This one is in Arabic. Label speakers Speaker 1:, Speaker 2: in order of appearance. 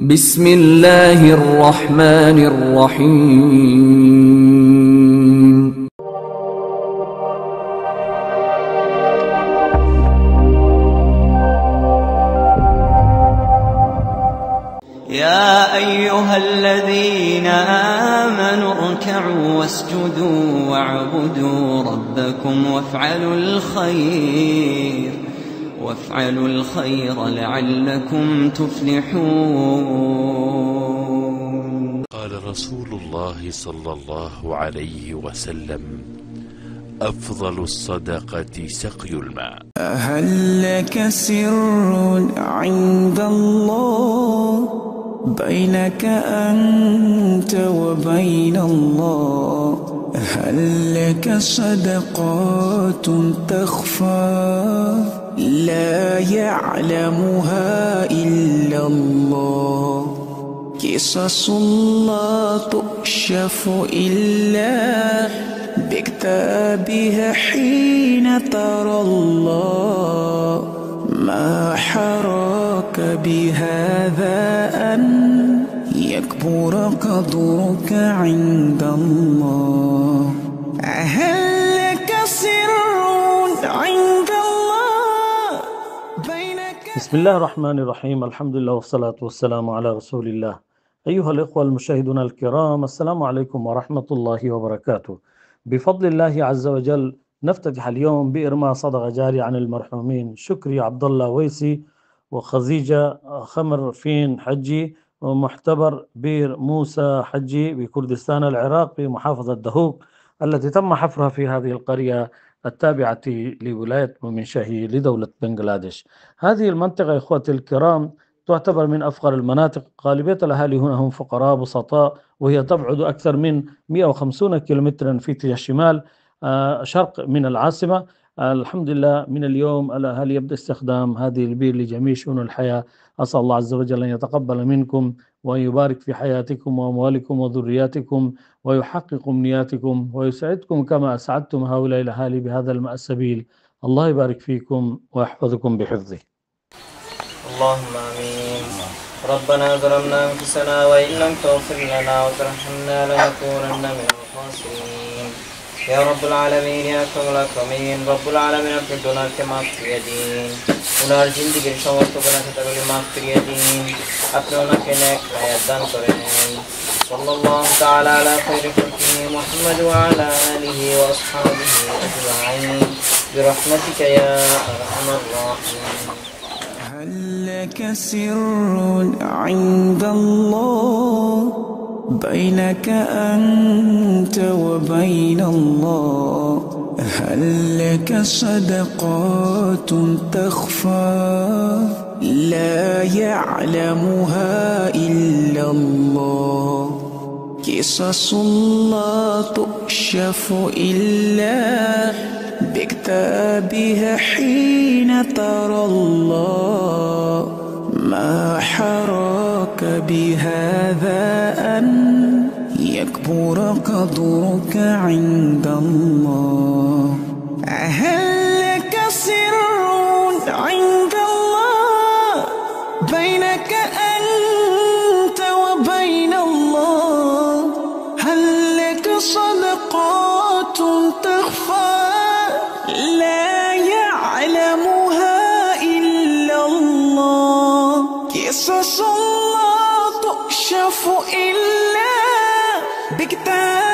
Speaker 1: بسم الله الرحمن الرحيم.
Speaker 2: يا أيها الذين آمنوا اركعوا واسجدوا واعبدوا ربكم وافعلوا الخير لعلكم تفلحون.
Speaker 3: قال رسول الله صلى الله عليه وسلم: أفضل الصدقة سقي الماء.
Speaker 4: هل لك سر عند الله بينك أنت وبين الله؟ هل لك صدقات تخفى لا يعلمها إلا الله؟ قصص لا تكشف إلا بكتابها حين ترى الله. ما حراك بهذا أن يكبر قدرك عند الله؟ هل لك سر عند الله بينك؟
Speaker 5: بسم الله الرحمن الرحيم. الحمد لله والصلاة والسلام على رسول الله. أيها الإخوة المشاهدون الكرام، السلام عليكم ورحمة الله وبركاته. بفضل الله عز وجل نفتتح اليوم بإرماء صدقة جارية عن المرحومين شكري عبد الله ويسي وخزيجة خمر فين حجي ومحتبر بير موسى حجي بكردستان العراق بمحافظة دهوك، التي تم حفرها في هذه القرية التابعة لولاية مومنشاهي لدولة بنغلاديش. هذه المنطقة إخوتي الكرام تعتبر من أفقر المناطق، غالبية الأهالي هنا هم فقراء بسطاء، وهي تبعد أكثر من 150 كيلومترا في اتجاه الشمال شرق من العاصمة. الحمد لله من اليوم الأهالي يبدأ استخدام هذه البير لجميع شؤون الحياة. أسأل الله عز وجل أن يتقبل منكم وأن يبارك في حياتكم وأموالكم وذرياتكم ويحقق أمنياتكم ويسعدكم كما أسعدتم هؤلاء الأهالي بهذا الماء السبيل. الله يبارك فيكم ويحفظكم بحفظه.
Speaker 2: اللهم آمين. ربنا ظلمنا أنفسنا وإن لم تغفر لنا وترحمنا لنكونن من الخاسرين. يا رب العالمين، يا أكرم الأكرمين، رب العالمين أبدنا كما في يدين उनार जिंदगी समस्त गुनाह के माफ करिए दीन अपने उनके नेक हयात दान करें। सल्लल्लाहु तआला अला खैरि खल्क़िही मुहम्मद व अला आलिहि व अस्हाबिहि अजमईन برحمتك يا أرحم الراحمين.
Speaker 4: هل لك سر عند الله بينك أنت وبين الله؟ هل لك صدقات تخفى لا يعلمها إلا الله؟ قصص لا تكشف إلا بكتابها حين ترى الله. ما حراك بهذا أن يكبر قدرك عند الله؟ هل لك سر عند الله بينك أنت وبين الله؟ هل لك صدقات تخفى لا يعلمها إلا الله؟ قصص لا تكشف إلا بكتاب